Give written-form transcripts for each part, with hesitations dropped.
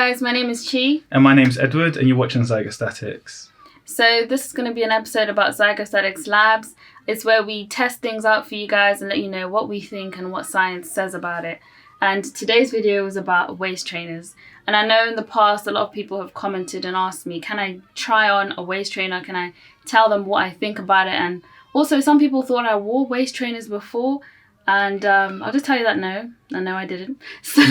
guys, my name is Chi. And my name's Edward, and you're watching Zygostatics. So this is going to be an episode about Zygostatics Labs. It's where we test things out for you guys and let you know what we think and what science says about it. And today's video is about waist trainers. And I know in the past a lot of people have commented and asked me, can I try on a waist trainer? Can I tell them what I think about it? And also some people thought I wore waist trainers before. And I'll just tell you that no, I didn't. So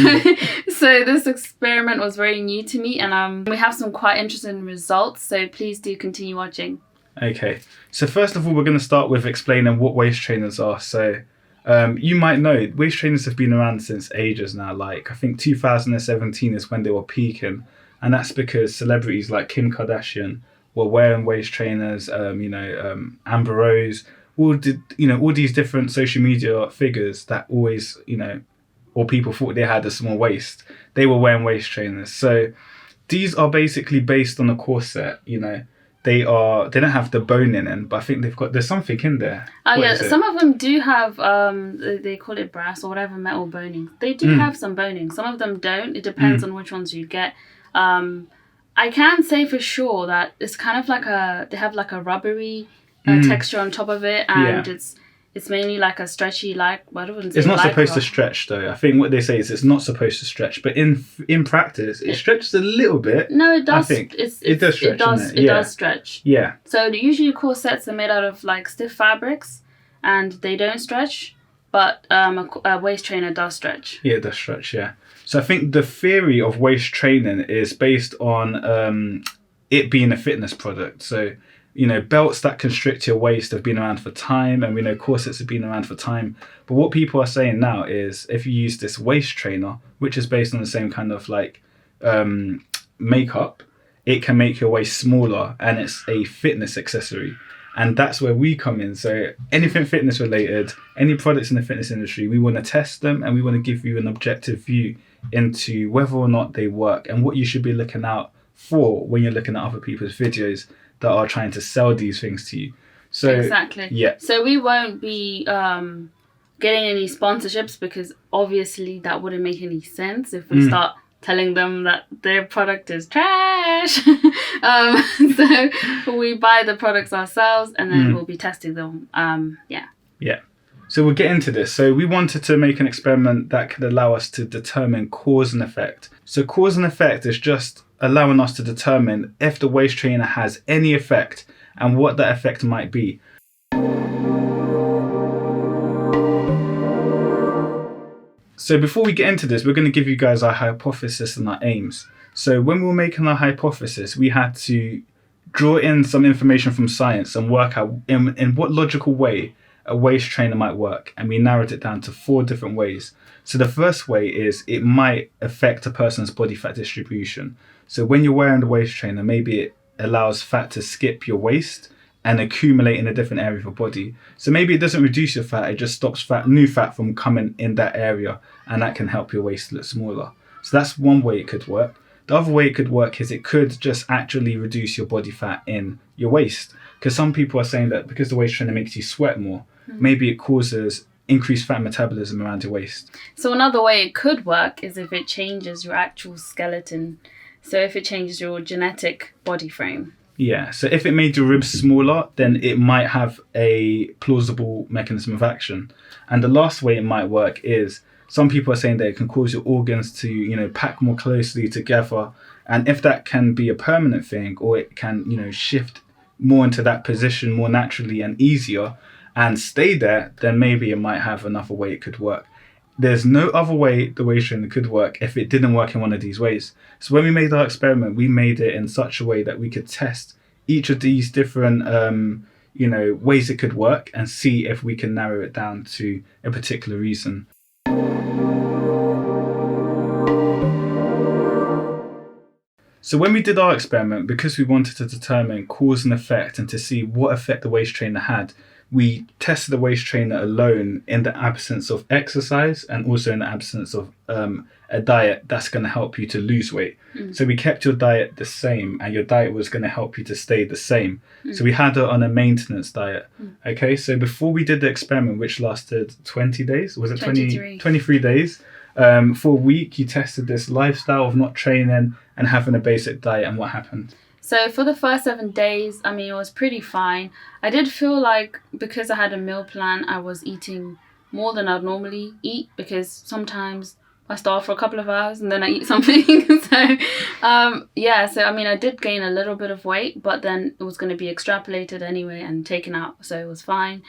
this experiment was very new to me, and we have some quite interesting results, so please do continue watching. Okay, so first of all, we're going to start with explaining what waist trainers are. So you might know waist trainers have been around since ages now. Like, I think 2017 is when they were peaking, and that's because celebrities like Kim Kardashian were wearing waist trainers, Amber Rose, all these different social media figures that always, or people thought they had a small waist, they were wearing waist trainers. So these are basically based on a corset. They don't have the bone in them, but I think there's something in there. Some of them do have they call it brass or whatever, metal boning. They do have some boning. Some of them don't. It depends on which ones you get. I can say for sure that it's kind of like they have like a rubbery texture on top of it, and it's mainly like a stretchy, it's not supposed to stretch though. I think what they say is it's not supposed to stretch, but in practice it stretches a little bit. No, it does. I think it does stretch. It does stretch. Yeah. So usually corsets are made out of like stiff fabrics, and they don't stretch. But a waist trainer does stretch. Yeah, it does stretch. Yeah. So I think the theory of waist training is based on it being a fitness product. So belts that constrict your waist have been around for time, and we know corsets have been around for time. But what people are saying now is if you use this waist trainer, which is based on the same kind of makeup, it can make your waist smaller, and it's a fitness accessory. And that's where we come in. So anything fitness related, any products in the fitness industry, we want to test them, and we want to give you an objective view into whether or not they work and what you should be looking out for when you're looking at other people's videos that are trying to sell these things to you. So exactly. Yeah. So we won't be getting any sponsorships, because obviously that wouldn't make any sense if we start telling them that their product is trash. So we buy the products ourselves, and then we'll be testing them. Yeah. So we'll get into this. So we wanted to make an experiment that could allow us to determine cause and effect. So cause and effect is just allowing us to determine if the waist trainer has any effect and what that effect might be. So before we get into this, we're going to give you guys our hypothesis and our aims. So when we were making our hypothesis, we had to draw in some information from science and work out in what logical way a waist trainer might work. And we narrowed it down to 4 different ways. So the first way is it might affect a person's body fat distribution. So when you're wearing the waist trainer, maybe it allows fat to skip your waist and accumulate in a different area of your body. So maybe it doesn't reduce your fat, it just stops new fat from coming in that area, and that can help your waist look smaller. So that's one way it could work. The other way it could work is it could just actually reduce your body fat in your waist. Because some people are saying that because the waist trainer makes you sweat more, maybe it causes increased fat metabolism around your waist. So another way it could work is if it changes your actual skeleton. So if it changes your genetic body frame. Yeah, so if it made your ribs smaller, then it might have a plausible mechanism of action. And the last way it might work is some people are saying that it can cause your organs to, pack more closely together. And if that can be a permanent thing, or it can, shift more into that position more naturally and easier and stay there, then maybe it might have another way it could work. There's no other way the waist trainer could work if it didn't work in one of these ways. So when we made our experiment, we made it in such a way that we could test each of these different, ways it could work and see if we can narrow it down to a particular reason. So when we did our experiment, because we wanted to determine cause and effect and to see what effect the waist trainer had, we tested the waist trainer alone in the absence of exercise and also in the absence of a diet that's going to help you to lose weight. So we kept your diet the same, and your diet was going to help you to stay the same. So we had her on a maintenance diet. Okay, so before we did the experiment, which lasted 20 days, was it 23 days? For a week, you tested this lifestyle of not training and having a basic diet, and what happened? So for the first 7 days, I mean, it was pretty fine. I did feel like because I had a meal plan, I was eating more than I'd normally eat, because sometimes I starve for a couple of hours and then I eat something. So I mean, I did gain a little bit of weight, but then it was going to be extrapolated anyway and taken out, so it was fine.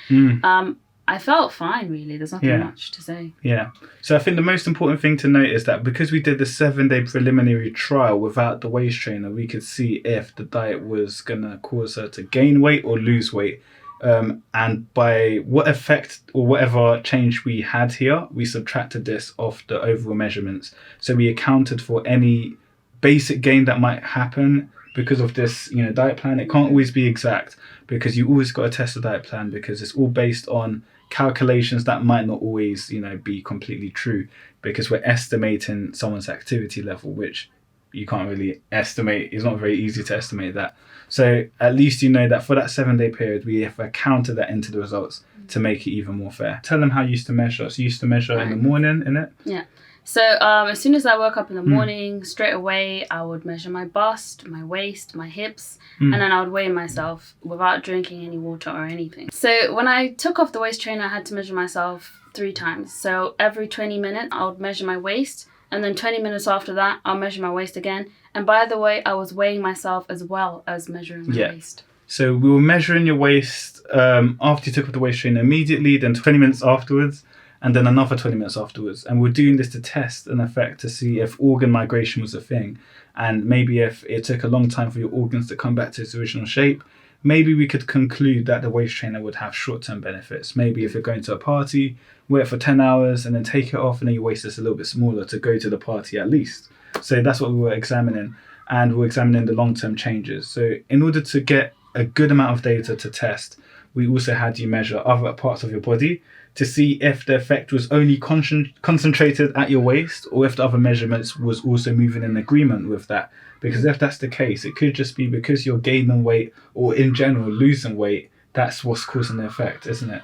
I felt fine, really. There's nothing much to say. Yeah. So I think the most important thing to note is that because we did the 7-day preliminary trial without the waist trainer, we could see if the diet was going to cause her to gain weight or lose weight. And by what effect or whatever change we had here, we subtracted this off the overall measurements. So we accounted for any basic gain that might happen because of this, diet plan. It can't always be exact, because you always got to test the diet plan, because it's all based on calculations that might not always, be completely true, because we're estimating someone's activity level, which you can't really estimate. It's not very easy to estimate that. So at least you know that for that 7-day period, we have accounted that into the results to make it even more fair. Tell them how you used to measure. So you used to measure in the morning, innit? Yeah. So as soon as I woke up in the morning, straight away I would measure my bust, my waist, my hips, and then I would weigh myself without drinking any water or anything. So when I took off the waist trainer, I had to measure myself 3 times. So every 20 minutes I would measure my waist, and then 20 minutes after that I'll measure my waist again. And by the way, I was weighing myself as well as measuring my waist. So we were measuring your waist after you took off the waist trainer immediately, then 20 minutes afterwards, and then another 20 minutes afterwards. And we're doing this to test an effect to see if organ migration was a thing. And maybe if it took a long time for your organs to come back to its original shape, maybe we could conclude that the waist trainer would have short-term benefits. Maybe if you're going to a party, wear it for 10 hours and then take it off, and then your waist is a little bit smaller to go to the party at least. So that's what we were examining. And we're examining the long-term changes. So in order to get a good amount of data to test, we also had you measure other parts of your body to see if the effect was only concentrated at your waist, or if the other measurements was also moving in agreement with that. Because if that's the case, it could just be because you're gaining weight, or in general losing weight, that's what's causing the effect, isn't it?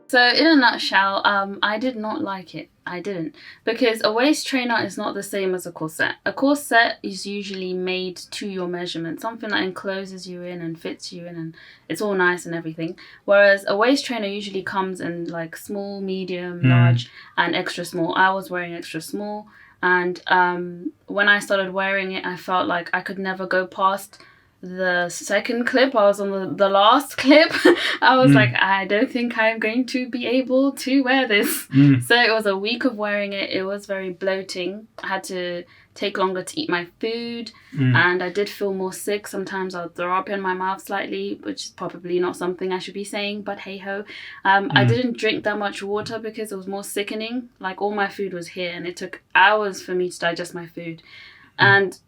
So in a nutshell, I did not like it. I didn't. Because a waist trainer is not the same as a corset. A corset is usually made to your measurement, something that encloses you in and fits you in, and it's all nice and everything. Whereas a waist trainer usually comes in like small, medium, large, and extra small. I was wearing extra small, and when I started wearing it, I felt like I could never go past the second clip. I was on the last clip. I was like, I don't think I'm going to be able to wear this. So it was a week of wearing it. It was very bloating. I had to take longer to eat my food, and I did feel more sick. Sometimes I'll throw up in my mouth slightly, which is probably not something I should be saying, but hey ho. I didn't drink that much water because it was more sickening. Like, all my food was here, and it took hours for me to digest my food. And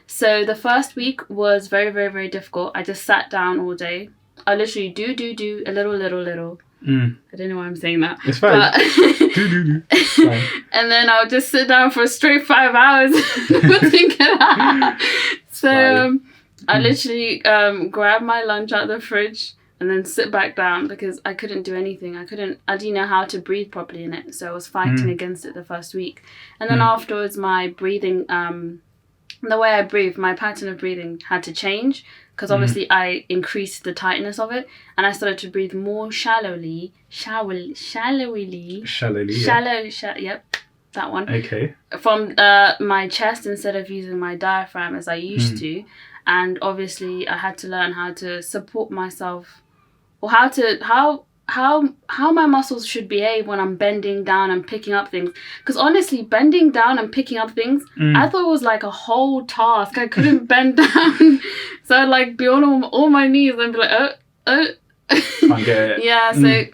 so the first week was very, very, very difficult. I just sat down all day. I literally do a little. I don't know why I'm saying that. It's fine. Do. Fine. And then I would just sit down for a straight 5 hours thinking that. So I literally grabbed my lunch out of the fridge and then sit back down, because I couldn't do anything. I didn't know how to breathe properly in it. So I was fighting against it the first week. And then afterwards, my breathing, the way I breathe, my pattern of breathing had to change, because obviously I increased the tightness of it, and I started to breathe more shallowly. Yep, that one. Okay. From my chest, instead of using my diaphragm as I used to. And obviously I had to learn how to support myself, or how my muscles should behave when I'm bending down and picking up things. Because honestly, bending down and picking up things, I thought it was like a whole task. I couldn't bend down. So I'd like be on all my knees and be like, Can't get it. Yeah, so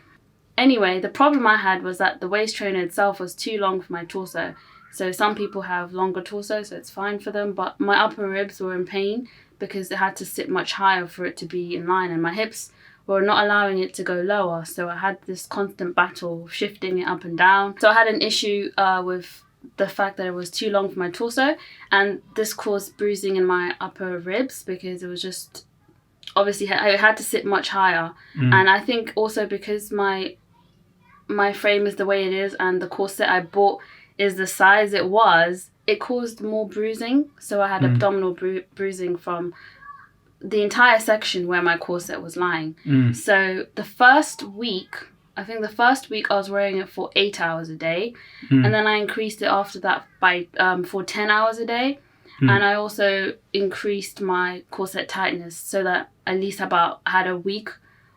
anyway, the problem I had was that the waist trainer itself was too long for my torso. So some people have longer torso, so it's fine for them. But my upper ribs were in pain because it had to sit much higher for it to be in line. And my hips were not allowing it to go lower. So I had this constant battle of shifting it up and down. So I had an issue with the fact that it was too long for my torso. And this caused bruising in my upper ribs, because it was just, obviously I had to sit much higher. And I think also because my my frame is the way it is and the corset I bought is the size it was, it caused more bruising. So I had abdominal bruising from the entire section where my corset was lying. So the first week, I was wearing it for 8 hours a day. And then I increased it after that by for 10 hours a day. And I also increased my corset tightness so that at least I had a week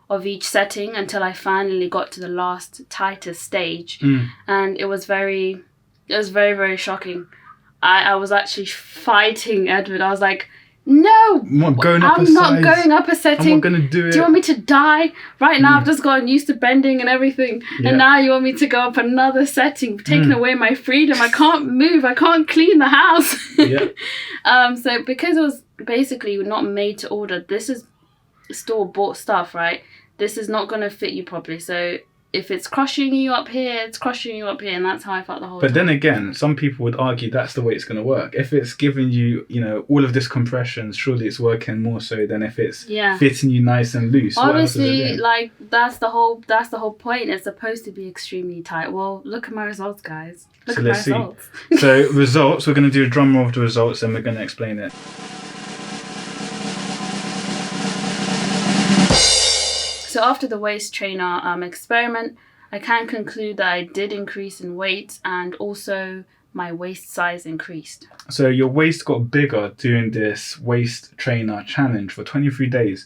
of each setting until I finally got to the last tightest stage. And it was very, very shocking. I was actually fighting Edward. I was like, no, I'm not going up a setting. I'm not going to do it. Do you want me to die? Right now I've just gotten used to bending and everything. Yeah. And now you want me to go up another setting, taking away my freedom. I can't move. I can't clean the house. Yeah. So because it was basically not made to order, this is store-bought stuff, right? This is not going to fit you properly. So if it's crushing you up here, it's crushing you up here, and that's how I felt the whole time. But then again, some people would argue that's the way it's going to work. If it's giving you, all of this compression, surely it's working more so than if it's fitting you nice and loose. Obviously, like that's the whole point. It's supposed to be extremely tight. Well, look at my results, guys. Look at my results. So results, we're going to do a drum roll of the results, and we're going to explain it. So after the waist trainer experiment, I can conclude that I did increase in weight and also my waist size increased. So your waist got bigger doing this waist trainer challenge for 23 days.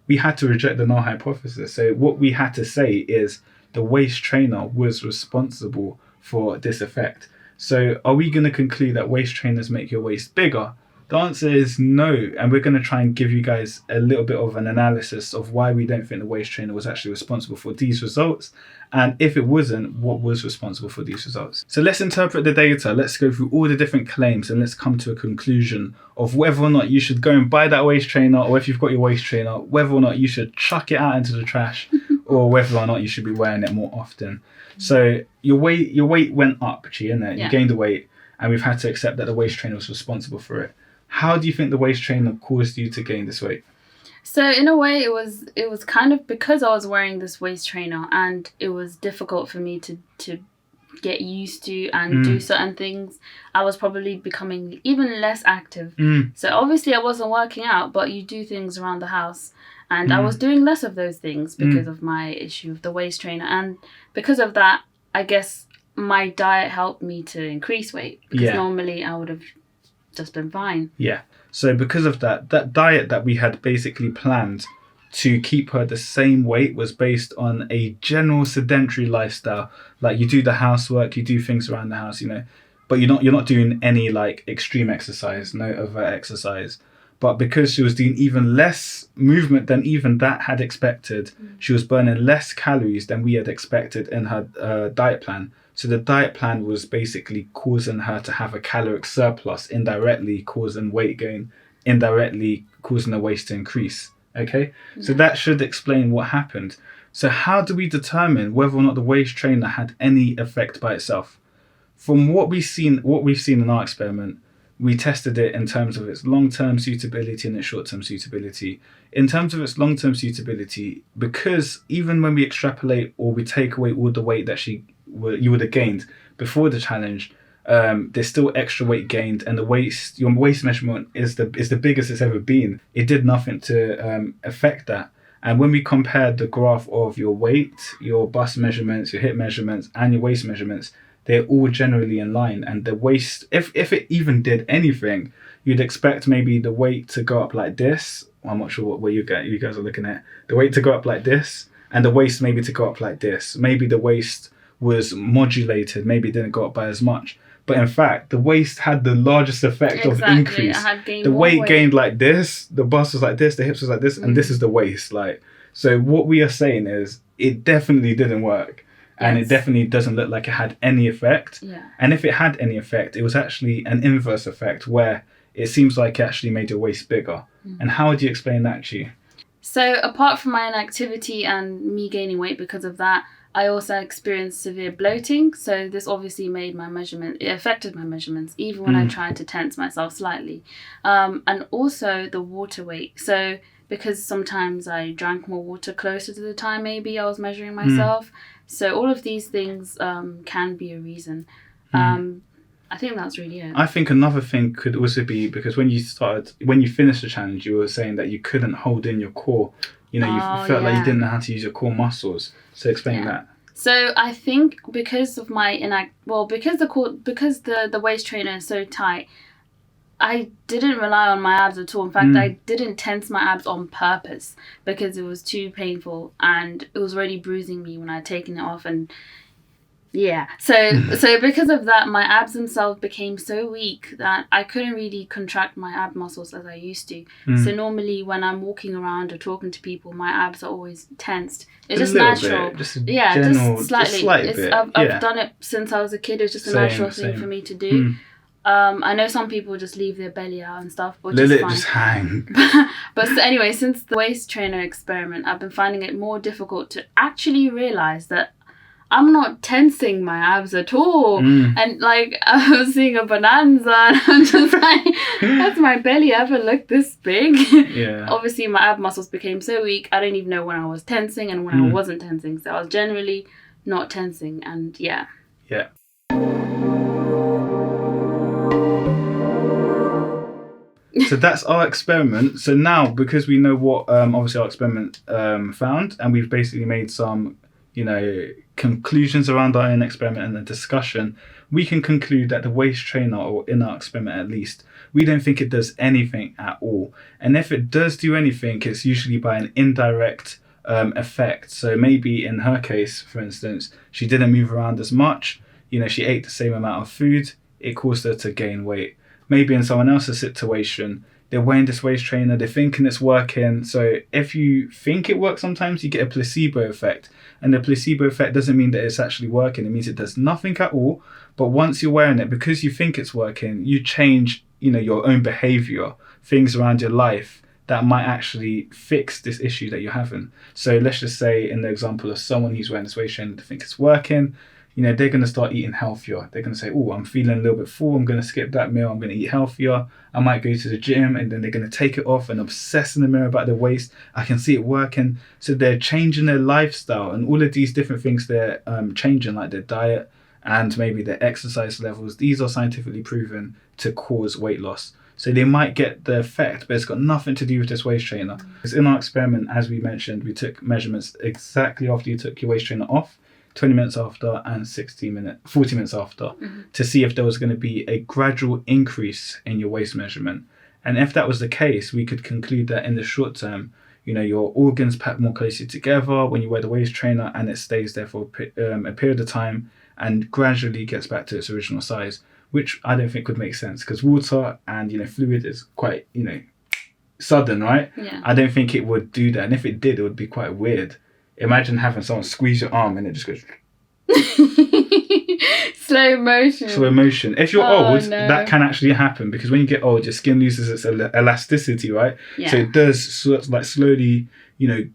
We had to reject the null hypothesis. So what we had to say is the waist trainer was responsible for this effect. So are we going to conclude that waist trainers make your waist bigger? The answer is no, and we're going to try and give you guys a little bit of an analysis of why we don't think the waist trainer was actually responsible for these results, and if it wasn't, what was responsible for these results. So let's interpret the data, let's go through all the different claims, and let's come to a conclusion of whether or not you should go and buy that waist trainer, or if you've got your waist trainer, whether or not you should chuck it out into the trash, or whether or not you should be wearing it more often. So your weight went up, Chi, innit? You gained the weight, and we've had to accept that the waist trainer was responsible for it. How do you think the waist trainer caused you to gain this weight? So in a way, it was kind of because I was wearing this waist trainer and it was difficult for me to get used to and do certain things. I was probably becoming even less active. So obviously I wasn't working out, but you do things around the house. And I was doing less of those things because of my issue of the waist trainer. And because of that, I guess my diet helped me to increase weight. Because normally I would have just been fine. Yeah. So because of that diet that we had basically planned to keep her the same weight was based on a general sedentary lifestyle. Like you do the housework, you do things around the house, but you're not doing any like extreme exercise, no overt exercise. But because she was doing even less movement than even that had expected, she was burning less calories than we had expected in her diet plan. So the diet plan was basically causing her to have a caloric surplus, indirectly causing weight gain, indirectly causing the waist to increase. Okay? Yeah. So that should explain what happened. So how do we determine whether or not the waist trainer had any effect by itself? From what we've seen in our experiment, we tested it in terms of its long-term suitability and its short-term suitability. In terms of its long-term suitability, because even when we extrapolate or we take away all the weight that you would have gained before the challenge, there's still extra weight gained, and your waist measurement is the biggest it's ever been. It did nothing to affect that. And when we compared the graph of your weight, your bust measurements, your hip measurements, and your waist measurements, they're all generally in line. And the waist, if it even did anything, you'd expect maybe the weight to go up like this. I'm not sure what you guys are looking at. The weight to go up like this, and the waist maybe to go up like this. Maybe the waist was modulated, maybe it didn't go up by as much. But in fact, the waist had the largest effect of increase. The weight gained like this, the bust was like this, the hips was like this, and this is the waist. So what we are saying is it definitely didn't work. And it definitely doesn't look like it had any effect. Yeah. And if it had any effect, it was actually an inverse effect where it seems like it actually made your waist bigger. And how would you explain that, Chi? So apart from my inactivity and me gaining weight because of that, I also experienced severe bloating. So this obviously it affected my measurements, even when I tried to tense myself slightly. And also the water weight. So because sometimes I drank more water closer to the time maybe I was measuring myself. So all of these things can be a reason. I think that's really it. I think another thing could also be because when you finished the challenge, you were saying that you couldn't hold in your core. You know, you felt like you didn't know how to use your core muscles. So explain that. So I think because of my because the waist trainer is so tight, I didn't rely on my abs at all. In fact, I didn't tense my abs on purpose because it was too painful and it was already bruising me when I'd taken it off. And so because of that, my abs themselves became so weak that I couldn't really contract my ab muscles as I used to. So normally when I'm walking around or talking to people, my abs are always tensed. It's just natural. Just slightly. I've done it since I was a kid. It's just a natural thing for me to do. I know some people just leave their belly out and stuff, which is fine. Just hang. But anyway, since the waist trainer experiment, I've been finding it more difficult to actually realise that I'm not tensing my abs at all. And like, I was seeing a bonanza and I'm just like, has my belly ever looked this big? Yeah. Obviously, my ab muscles became so weak, I don't even know when I was tensing and when I wasn't tensing. So I was generally not tensing, and yeah. So that's our experiment. So now, because we know what obviously our experiment found, and we've basically made some, conclusions around our own experiment and the discussion, we can conclude that the waist trainer, or in our experiment at least, we don't think it does anything at all. And if it does do anything, it's usually by an indirect effect. So maybe in her case, for instance, she didn't move around as much. She ate the same amount of food. It caused her to gain weight. Maybe in someone else's situation, they're wearing this waist trainer, they're thinking it's working. So if you think it works sometimes, you get a placebo effect. And the placebo effect doesn't mean that it's actually working. It means it does nothing at all. But once you're wearing it, because you think it's working, you change, your own behavior, things around your life that might actually fix this issue that you're having. So let's just say in the example of someone who's wearing this waist trainer, they think it's working. They're going to start eating healthier. They're going to say, oh, I'm feeling a little bit full. I'm going to skip that meal. I'm going to eat healthier. I might go to the gym, and then they're going to take it off and obsess in the mirror about their waist. I can see it working. So they're changing their lifestyle, and all of these different things they're changing, like their diet and maybe their exercise levels. These are scientifically proven to cause weight loss. So they might get the effect, but it's got nothing to do with this waist trainer. Because in our experiment, as we mentioned, we took measurements exactly after you took your waist trainer off, 20 minutes after and 40 minutes after, to see if there was going to be a gradual increase in your waist measurement. And if that was the case, we could conclude that in the short term, your organs pack more closely together when you wear the waist trainer, and it stays there for a period of time and gradually gets back to its original size, which I don't think would make sense because water and fluid is quite sudden, right? Yeah. I don't think it would do that, and if it did, it would be quite weird. Imagine having someone squeeze your arm and it just goes slow motion. If you're old, that can actually happen, because when you get old, your skin loses its elasticity, right? Yeah. So it does slowly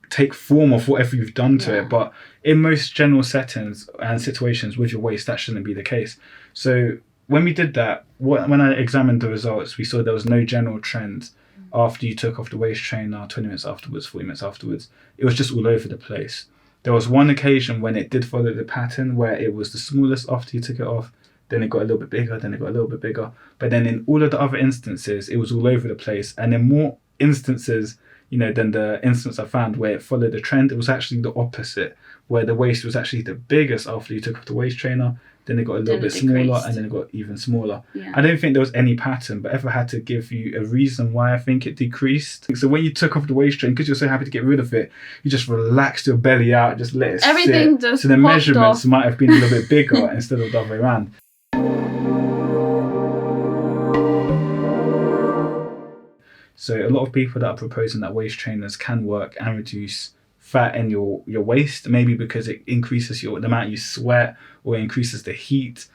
take form of whatever you've done to it. But in most general settings and situations with your waist, that shouldn't be the case. So when we did that, when I examined the results, we saw there was no general trend after you took off the waist trainer, 20 minutes afterwards, 40 minutes afterwards. It was just all over the place. There was one occasion when it did follow the pattern where it was the smallest after you took it off, then it got a little bit bigger, then it got a little bit bigger. But then in all of the other instances, it was all over the place. And in more instances, than the instance I found where it followed the trend, it was actually the opposite, where the waist was actually the biggest after you took off the waist trainer, then it got a little bit smaller, and then it got even smaller. Yeah. I don't think there was any pattern, but if I had to give you a reason why I think it decreased. So when you took off the waist trainer, because you're so happy to get rid of it, you just relaxed your belly out, just let it Everything sit. just so the measurements off. might have been a little bit bigger instead of the other way around. So a lot of people that are proposing that waist trainers can work and reduce fat in your waist, maybe because it increases the amount you sweat or increases the heat.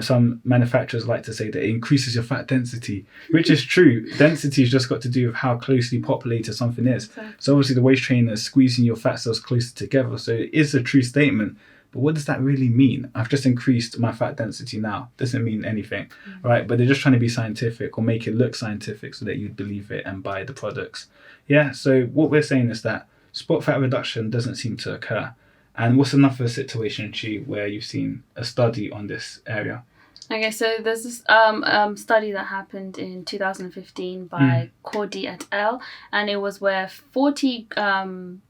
Some manufacturers like to say that it increases your fat density, which is true. Density has just got to do with how closely populated something is. Exactly. So obviously the waist trainer is squeezing your fat cells closer together. So it is a true statement. But what does that really mean? I've just increased my fat density now. Doesn't mean anything, right? But they're just trying to be scientific or make it look scientific so that you'd believe it and buy the products. Yeah, so what we're saying is that spot fat reduction doesn't seem to occur. And what's another situation, Chi, where you've seen a study on this area? Okay, so there's this study that happened in 2015 by Cordy et al. And it was where 40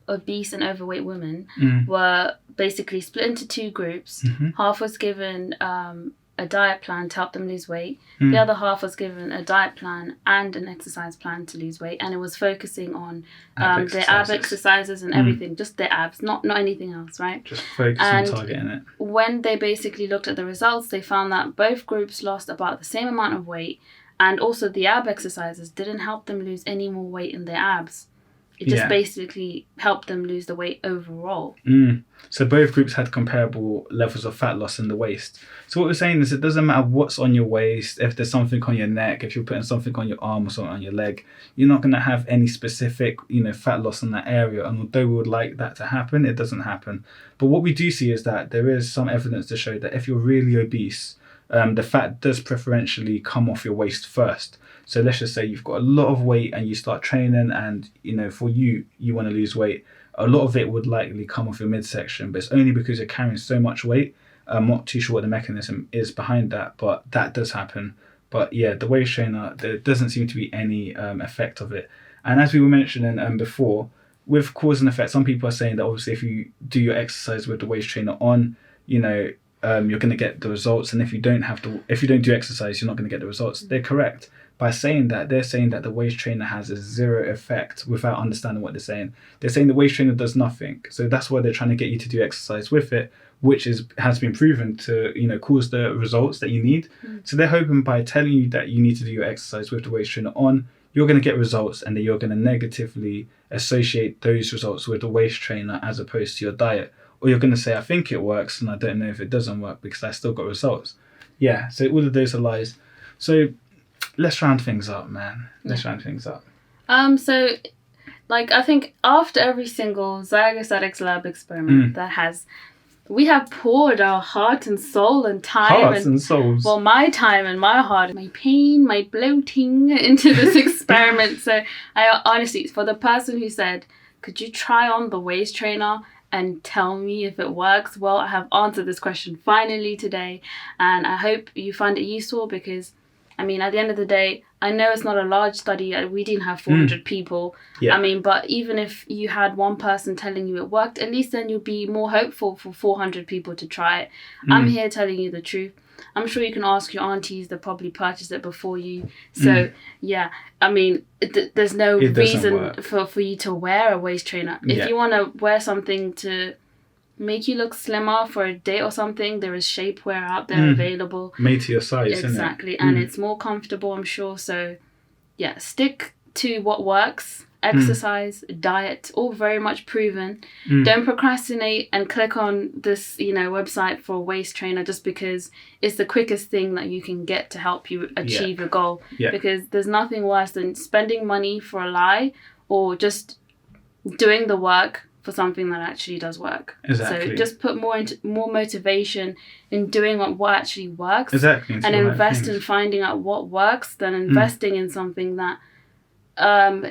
obese and overweight women were basically split into two groups. Half was given a diet plan to help them lose weight. The other half was given a diet plan and an exercise plan to lose weight, and it was focusing on their ab exercises and everything, just their abs, not anything else, right? Just focus on targeting it. When they basically looked at the results, they found that both groups lost about the same amount of weight, and also the ab exercises didn't help them lose any more weight in their abs. It just basically helped them lose the weight overall. So both groups had comparable levels of fat loss in the waist. So what we're saying is it doesn't matter what's on your waist, if there's something on your neck, if you're putting something on your arm or something on your leg, you're not going to have any specific, fat loss in that area. And although we would like that to happen, it doesn't happen. But what we do see is that there is some evidence to show that if you're really obese, the fat does preferentially come off your waist first. So let's just say you've got a lot of weight and you start training and, for you want to lose weight. A lot of it would likely come off your midsection, but it's only because you're carrying so much weight. I'm not too sure what the mechanism is behind that, but that does happen. But yeah, the waist trainer, there doesn't seem to be any effect of it. And as we were mentioning before, with cause and effect, some people are saying that obviously if you do your exercise with the waist trainer on, you're going to get the results. And if you don't do exercise, you're not going to get the results. They're correct. By saying that, they're saying that the waist trainer has a zero effect without understanding what they're saying. They're saying the waist trainer does nothing. So that's why they're trying to get you to do exercise with it, which has been proven to, cause the results that you need. So they're hoping by telling you that you need to do your exercise with the waist trainer on, you're going to get results, and that you're going to negatively associate those results with the waist trainer as opposed to your diet. Or you're going to say, I think it works and I don't know if it doesn't work because I still got results. Yeah, so all of those are lies. So let's round things up, man. Let's round things up. So, I think after every single Zygostatic Lab experiment we have poured our heart and soul and time and souls. Well, my time and my heart, my pain, my bloating into this experiment. So I honestly, for the person who said, could you try on the waist trainer and tell me if it works? Well, I have answered this question finally today, and I hope you find it useful because, at the end of the day, I know it's not a large study. We didn't have 400 people. Yeah. But even if you had one person telling you it worked, at least then you'd be more hopeful for 400 people to try it. I'm here telling you the truth. I'm sure you can ask your aunties. They'll probably purchase it before you. So, yeah, there's no reason for you to wear a waist trainer. If you want to wear something to make you look slimmer for a date or something, there is shapewear out there available. Made to your size, exactly, and it's more comfortable, I'm sure. So, yeah, stick to what works. Exercise, diet, all very much proven. Don't procrastinate and click on this, website for a waist trainer just because it's the quickest thing that you can get to help you achieve your goal. Yeah. Because there's nothing worse than spending money for a lie or just doing the work for something that actually does work. Exactly. So just put more motivation in doing what actually works. Exactly. And invest in finding out what works than investing in something that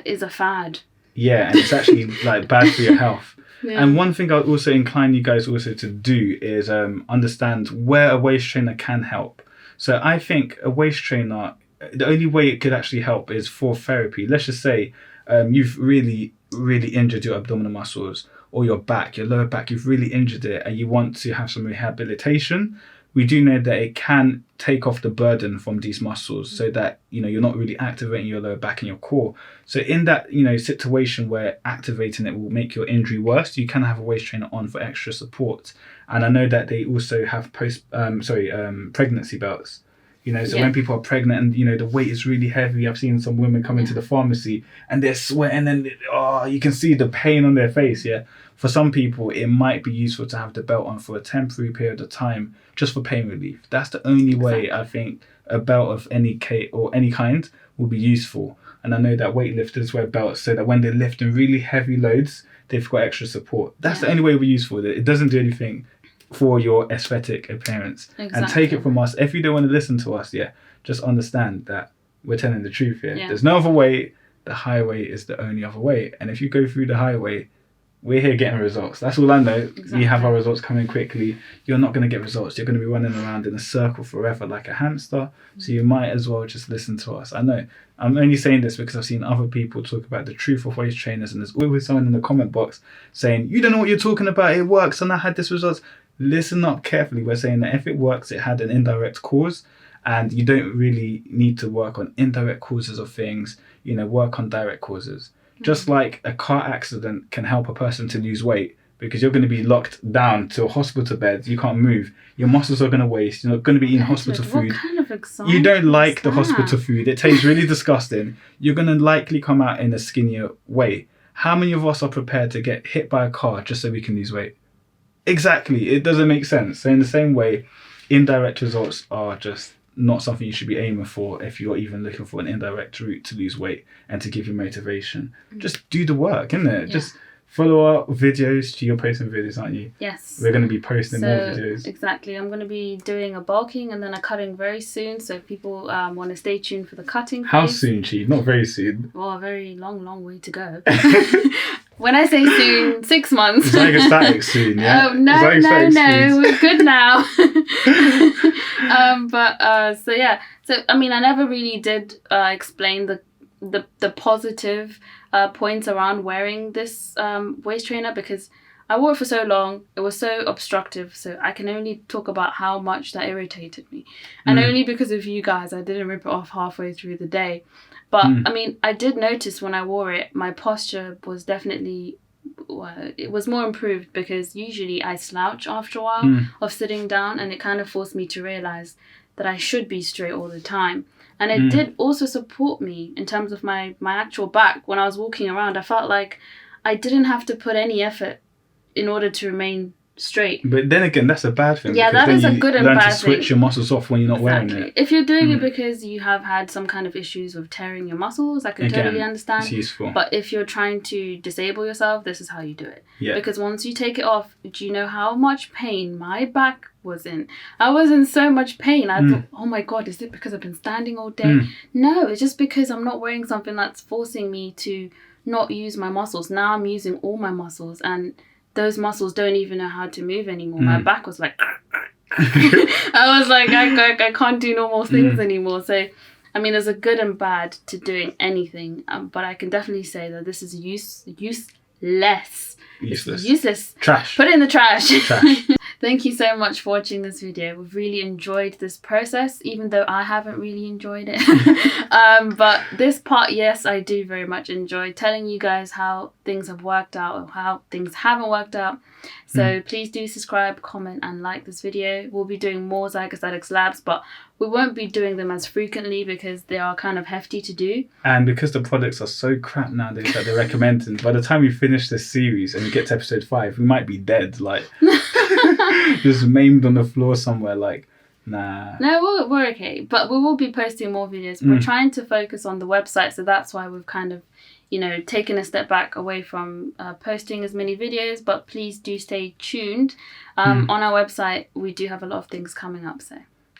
is a fad. Yeah, and it's actually bad for your health. Yeah. And one thing I'll also incline you guys also to do is understand where a waist trainer can help. So I think a waist trainer, the only way it could actually help is for therapy. Let's just say you've really injured your abdominal muscles or your back, your lower back, you've really injured it and you want to have some rehabilitation. We do know that it can take off the burden from these muscles so that, you're not really activating your lower back and your core. So in that, situation where activating it will make your injury worse, you can have a waist trainer on for extra support. And I know that they also have pregnancy belts. When people are pregnant and, the weight is really heavy, I've seen some women come into the pharmacy and they're sweating and, you can see the pain on their face, yeah. For some people, it might be useful to have the belt on for a temporary period of time just for pain relief. That's the only way I think a belt of any kind will be useful. And I know that weightlifters wear belts so that when they're lifting really heavy loads, they've got extra support. That's the only way it'll be useful. It doesn't do anything for your aesthetic appearance. Exactly. And take it from us. If you don't want to listen to us, just understand that we're telling the truth here. Yeah. There's no other way. The highway is the only other way. And if you go through the highway, we're here getting results. That's all I know. Exactly. We have our results coming quickly. You're not going to get results. You're going to be running around in a circle forever like a hamster. So you might as well just listen to us. I know. I'm only saying this because I've seen other people talk about the truth of waist trainers, and there's always someone in the comment box saying, you don't know what you're talking about. It works and I had this results. Listen up carefully. We're saying that if it works, it had an indirect cause, and you don't really need to work on indirect causes of things. Work on direct causes. Just like a car accident can help a person to lose weight, because you're going to be locked down to a hospital bed. You can't move. Your muscles are going to waste. You're not going to be eating hospital food. What kind of example? You don't like the is hospital that? food. It tastes really disgusting. You're going to likely come out in a skinnier way. How many of us are prepared to get hit by a car just so we can lose weight? Exactly. It doesn't make sense. So in the same way, indirect results are just not something you should be aiming for if you're even looking for an indirect route to lose weight and to give you motivation. Just do the work, isn't it? Yeah. Just follow our videos. You're posting videos, aren't you? Yes. We're going to be posting more videos. Exactly. I'm going to be doing a bulking and then a cutting very soon. So if people want to stay tuned for the cutting How phase. soon, Chi? Not very soon. Well, a very long way to go. When I say soon, 6 months. Zygostatic soon, yeah? Oh, no, we're good now. So I mean, I never really did explain the positive points around wearing this waist trainer, because I wore it for so long. It was so obstructive, so I can only talk about how much that irritated me. And only because of you guys, I didn't rip it off halfway through the day. But I mean, I did notice when I wore it, my posture was definitely, it was more improved, because usually I slouch after a while of sitting down, and it kind of forced me to realize that I should be straight all the time. And it did also support me in terms of my actual back. When I was walking around, I felt like I didn't have to put any effort in order to remain straight. But then again, that's a bad thing. Yeah, that is a good and bad thing. bad Learn to switch your muscles off when you're not wearing it. If you're doing it because you have had some kind of issues with tearing your muscles, I can totally understand. It's useful. But if you're trying to disable yourself, this is how you do it. Yeah. Because once you take it off, do you know how much pain my back was in? I was in so much pain. I thought, oh my God, is it because I've been standing all day? No, it's just because I'm not wearing something that's forcing me to not use my muscles. Now I'm using all my muscles, and those muscles don't even know how to move anymore. My back was like, I was like, I can't do normal things anymore. So, I mean, there's a good and bad to doing anything. But I can definitely say that this is useless. Useless. Useless. Trash. Put it in the trash. Trash. Thank you so much for watching this video. We've really enjoyed this process, even though I haven't really enjoyed it. But this part, yes, I do very much enjoy telling you guys how things have worked out or how things haven't worked out. So please do subscribe, comment, and like this video. We'll be doing more Zygostatic Labs, but we won't be doing them as frequently because they are kind of hefty to do. And because the products are so crap nowadays that they're recommending, by the time we finish this series and we get to episode 5, we might be dead, like just maimed on the floor somewhere, like, nah. No, we're okay. But we will be posting more videos. We're trying to focus on the website, so that's why we've kind of, taken a step back away from posting as many videos. But please do stay tuned. On our website, we do have a lot of things coming up, so.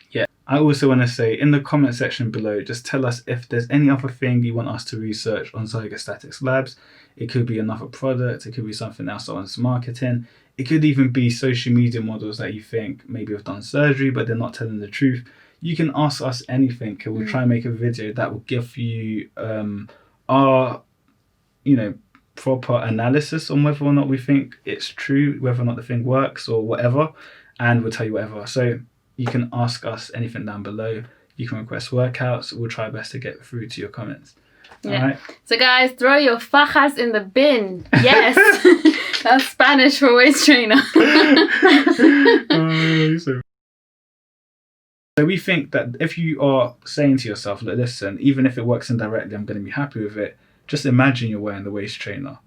Yeah. I also want to say, in the comment section below, just tell us if there's any other thing you want us to research on Zygostatic Labs. It could be another product. It could be something else on marketing. It could even be social media models that you think maybe have done surgery, but they're not telling the truth. You can ask us anything, and we'll try and make a video that will give you our, proper analysis on whether or not we think it's true, whether or not the thing works or whatever, and we'll tell you whatever. So you can ask us anything down below. You can request workouts. We'll try our best to get through to your comments. Yeah. All right. So guys, throw your fajas in the bin. Yes. That's Spanish for waist trainer. So we think that if you are saying to yourself, like, listen, even if it works indirectly, I'm going to be happy with it. Just imagine you're wearing the waist trainer.